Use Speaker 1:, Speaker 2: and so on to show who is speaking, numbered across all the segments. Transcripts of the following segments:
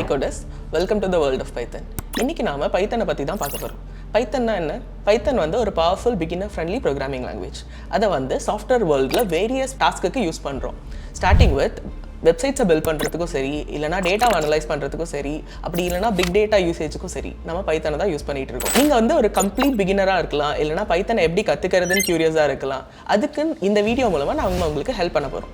Speaker 1: coders, welcome to the world of Python. இன்னைக்கு நாம பைத்தனை பத்தி தான் பார்க்க போறோம். பைத்தன்னா என்ன? பைத்தன் வந்து ஒரு powerful beginner friendly programming language. அதை வந்து சாஃப்ட்வேர் வேர்ல்டில் வேரியஸ் டாஸ்க்கு யூஸ் பண்ணுறோம். ஸ்டார்டிங் வித் வெப்சைட்ஸை பில்ட் பண்ணுறதுக்கும் சரி, இல்லைனா டேட்டா அனலைஸ் பண்ணுறதுக்கும் சரி, அப்படி இல்லைனா பிக் டேட்டா யூசேஜுக்கும் சரி, நம்ம பைத்தனை தான் யூஸ் பண்ணிட்டு இருக்கோம். நீங்கள் வந்து ஒரு கம்ப்ளீட் பிகினராக இருக்கலாம், இல்லைனா பைத்தனை எப்படி கற்றுக்கிறதுன்னு க்யூரியஸாக இருக்கலாம். அதுக்கு இந்த வீடியோ மூலமாக நான் உங்களுக்கு ஹெல்ப் பண்ண போகிறோம்.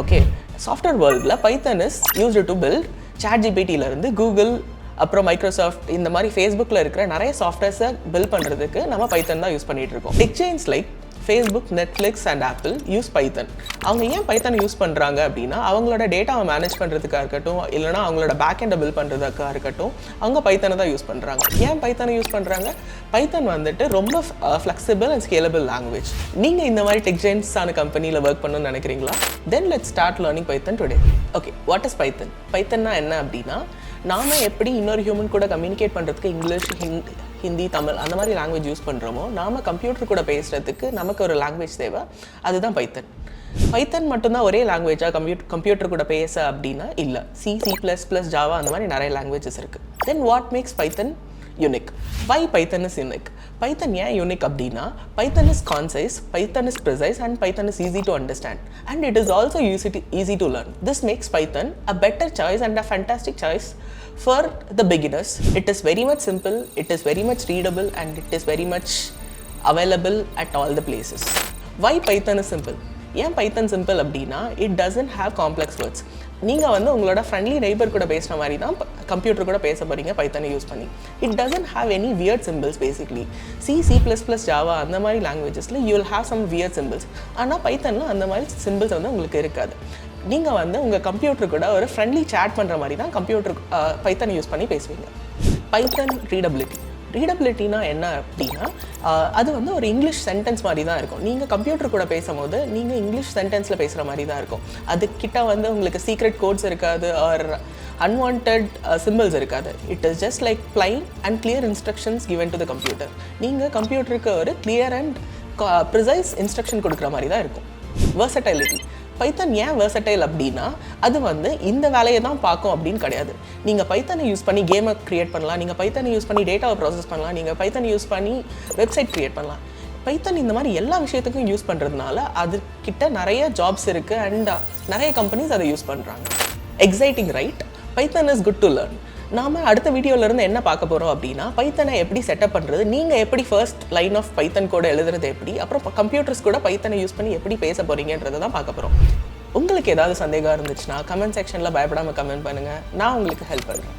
Speaker 1: ஓகே, சாஃப்ட்வேர் வேர்ல்டில் Python is used to build சாட்ஜிபிடியிலேருந்து கூகுள், அப்புறம் மைக்ரோசாஃப்ட், இந்த மாதிரி ஃபேஸ்புக்கில் இருக்கிற நிறைய சாஃப்ட்வேர்ஸை பில்ட் பண்ணுறதுக்கு நம்ம பைத்தன் தான் யூஸ் பண்ணிகிட்டு இருக்கோம். Tech giants like Facebook, Netflix and Apple use Python. அவங்க ஏன் பைத்தன் யூஸ் பண்ணுறாங்க அப்படின்னா, அவங்களோட டேட்டாவை மேனேஜ் பண்ணுறதுக்காக இருக்கட்டும், இல்லைனா அவங்களோட பேக்கெண்டை பில்ட் பண்ணுறதுக்காக இருக்கட்டும், அவங்க பைத்தனை தான் யூஸ் பண்ணுறாங்க. ஏன் பைத்தனை யூஸ் பண்ணுறாங்க? பைத்தன் வந்துட்டு ரொம்ப ஃப்ளெக்சிபிள் அண்ட் ஸ்கேலபிள் லாங்குவேஜ். நீங்கள் இந்த மாதிரி டெக் ஜெயின்ட்ஸான கம்பெனியில் ஒர்க் பண்ணணும்னு நினைக்கிறீங்களா? Then let's start learning Python today. Okay, what is Python? பைத்தன்னா என்ன அப்படின்னா, நாம எப்படி இன்னொரு ஹியூமன் கூட கம்யூனிகேட் பண்ணுறதுக்கு இங்கிலீஷ், ஹிந்தி, தமிழ் அந்த மாதிரி லாங்குவேஜ் யூஸ் பண்ணுறோமோ, நாம் கம்ப்யூட்டர் கூட பேசுகிறதுக்கு நமக்கு ஒரு லாங்குவேஜ் தேவை. அதுதான் பைத்தன். பைத்தன் மட்டும்தான் ஒரே லாங்குவேஜாக கம்ப்யூட்டர் கூட பேச அப்படின்னா இல்லை. C++, ஜாவா அந்த மாதிரி நிறைய லாங்குவேஜஸ் இருக்குது. Then what makes Python unique? Why Python is unique? Python ஏன் யூனிக் அப்படின்னா, Python is concise, Python is precise and Python is easy to understand and it is also easy to learn. This makes Python a better choice and a fantastic choice for the beginners. It is very much simple, it is very much readable and it is very much available at all the places. Why Python is simple? ஏன் பைத்தன் simple அப்படின்னா, it doesn't have complex words. நீங்கள் வந்து உங்களோட friendly neighbour கூட பேசுகிற மாதிரி தான் computer கூட பேச போகிறீங்க பைத்தனை யூஸ் பண்ணி. It doesn't have any weird symbols. Basically C++, Java அந்த மாதிரி லாங்குவேஜஸில் you will have some weird symbols. ஆனால் பைத்தனில் அந்த மாதிரி சிம்பிள்ஸ் வந்து உங்களுக்கு இருக்காது. நீங்கள் வந்து உங்கள் கம்ப்யூட்டர் கூட ஒரு ஃப்ரெண்ட்லி சேட் பண்ணுற மாதிரி தான் பைத்தனை யூஸ் பண்ணி பேசுவீங்க. பைத்தன் ரீடபிலிட்டினா என்ன அப்படின்னா, அது வந்து ஒரு இங்கிலீஷ் சென்டென்ஸ் மாதிரி தான் இருக்கும். நீங்கள் கம்ப்யூட்டர் கூட பேசும்போது நீங்கள் இங்கிலீஷ் சென்டென்ஸில் பேசுகிற மாதிரி தான் இருக்கும். அதுக்கிட்ட வந்து உங்களுக்கு சீக்ரெட் கோட்ஸ் இருக்காது ஆர் அன்வான்ட் சிம்பிள்ஸ் இருக்காது. It is just like plain and clear instructions given to the computer. நீங்கள் கம்ப்யூட்டருக்கு ஒரு கிளியர் அண்ட் ப்ரிசைஸ் இன்ஸ்ட்ரக்ஷன் கொடுக்குற மாதிரி தான் இருக்கும். வெர்சடைலிட்டி. பைத்தன் ஏன் வெர்சடைல் அப்படின்னா, அது வந்து இந்த வேலையை தான் பார்க்கும் அப்படின்னு கிடையாது. நீங்கள் பைத்தனை யூஸ் பண்ணி கேமை க்ரியேட் பண்ணலாம், நீங்கள் பைத்தனை யூஸ் பண்ணி டேட்டாவை ப்ராசஸ் பண்ணலாம், நீங்கள் பைத்தனை யூஸ் பண்ணி வெப்சைட் க்ரியேட் பண்ணலாம். பைத்தன் இந்த மாதிரி எல்லா விஷயத்துக்கும் யூஸ் பண்ணுறதுனால அதுக்கிட்ட நிறைய ஜாப்ஸ் இருக்குது அண்ட் நிறைய கம்பெனிஸ் அதை யூஸ் பண்ணுறாங்க. Exciting, right? Python is good to learn. நாம் அடுத்த வீடியோவிலேருந்து என்ன பார்க்க போகிறோம் அப்படின்னா, பைத்தனை எப்படி செட்டப் பண்ணுறது, நீங்கள் எப்படி ஃபர்ஸ்ட் லைன் ஆஃப் பைத்தன் கோட எழுதுறது எப்படி, அப்புறம் கம்ப்யூட்டர்ஸ் கூட பைத்தனை யூஸ் பண்ணி எப்படி பேச போகிறீங்கன்றதை தான் பார்க்க போகிறோம். உங்களுக்கு ஏதாவது சந்தேகம் இருந்துச்சுன்னா கமெண்ட் செக்ஷனில் பயப்படாமல் கமெண்ட் பண்ணுங்கள், நான் உங்களுக்கு ஹெல்ப் பண்ணுறேன்.